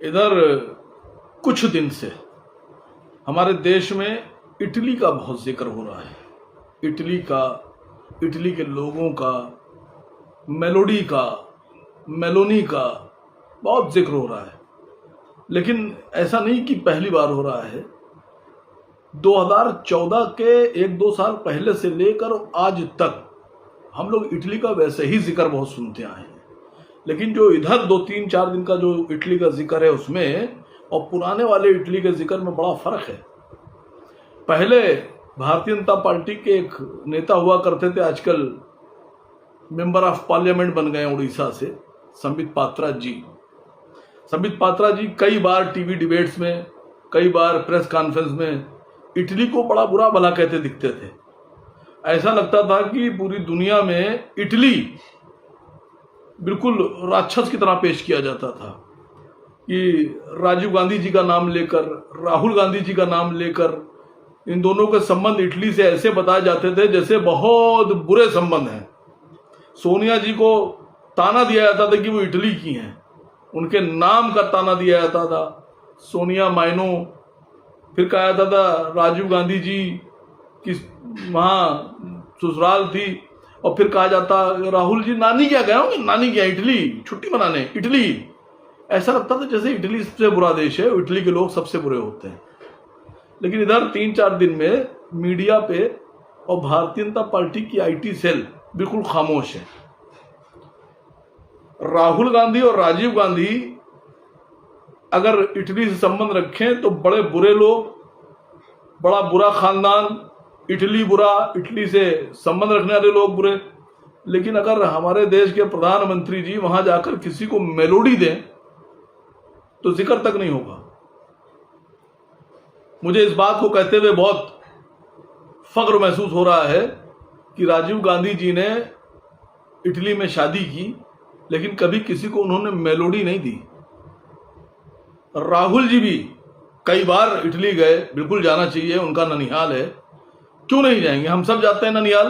इधर कुछ दिन से हमारे देश में इटली का बहुत जिक्र हो रहा है। इटली का, इटली के लोगों का, मेलोडी का, मेलोनी का बहुत जिक्र हो रहा है। लेकिन ऐसा नहीं कि पहली बार हो रहा है। 2014 के 1-2 साल पहले से लेकर आज तक हम लोग इटली का वैसे ही जिक्र बहुत सुनते आए हैं। लेकिन जो इधर 2-3-4 दिन का जो इटली का जिक्र है उसमें और पुराने वाले इटली के जिक्र में बड़ा फर्क है। पहले भारतीय जनता पार्टी के एक नेता हुआ करते थे, आजकल मेंबर ऑफ पार्लियामेंट बन गए उड़ीसा से, संबित पात्रा जी। संबित पात्रा जी कई बार टीवी डिबेट्स में, कई बार प्रेस कॉन्फ्रेंस में इटली को बड़ा बुरा भला कहते दिखते थे। ऐसा लगता था कि पूरी दुनिया में इटली बिल्कुल राक्षस की तरह पेश किया जाता था कि राजीव गांधी जी का नाम लेकर, राहुल गांधी जी का नाम लेकर इन दोनों के संबंध इटली से ऐसे बताए जाते थे जैसे बहुत बुरे संबंध हैं। सोनिया जी को ताना दिया जाता था कि वो इटली की हैं, उनके नाम का ताना दिया जाता था, सोनिया माइनो। फिर कहा जाता था राजीव गांधी जी की वहाँ ससुराल थी, और फिर कहा जाता राहुल जी नानी क्या गए होंगे, नानी क्या इटली छुट्टी मनाने इटली। ऐसा लगता था जैसे इटली सबसे बुरा देश है, इटली के लोग सबसे बुरे होते हैं। लेकिन इधर 3-4 दिन में मीडिया पे और भारतीय जनता पार्टी की आईटी सेल बिल्कुल खामोश है। राहुल गांधी और राजीव गांधी अगर इटली से संबंध रखें तो बड़े बुरे लोग, बड़ा बुरा खानदान, इटली बुरा, इटली से संबंध रखने वाले लोग बुरे। लेकिन अगर हमारे देश के प्रधानमंत्री जी वहां जाकर किसी को मेलोडी दें तो जिक्र तक नहीं होगा। मुझे इस बात को कहते हुए बहुत फख्र महसूस हो रहा है कि राजीव गांधी जी ने इटली में शादी की, लेकिन कभी किसी को उन्होंने मेलोडी नहीं दी। राहुल जी भी कई बार इटली गए, बिल्कुल जाना चाहिए, उनका ननिहाल है, क्यों नहीं जाएंगे? हम सब जाते हैं ननिहाल।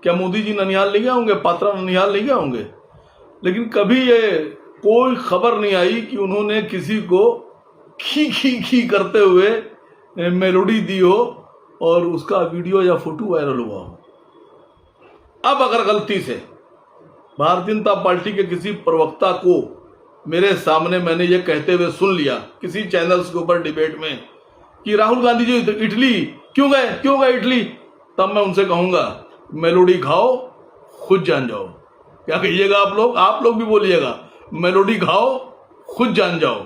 क्या मोदी जी ननिहाल नहीं गए होंगे? पात्रा ननिहाल नहीं गए होंगे? लेकिन कभी ये कोई खबर नहीं आई कि उन्होंने किसी को खी खी खी करते हुए मेलोडी दी हो और उसका वीडियो या फोटो वायरल हुआ हो। अब अगर गलती से भारतीय जनता पार्टी के किसी प्रवक्ता को मेरे सामने मैंने ये कहते हुए सुन लिया किसी चैनल्स के ऊपर डिबेट में कि राहुल गांधी जी इटली क्यों गए इटली, तब मैं उनसे कहूंगा मेलोडी खाओ, खुद जान जाओ। क्या कहिएगा आप लोग भी बोलिएगा, मेलोडी खाओ, खुद जान जाओ।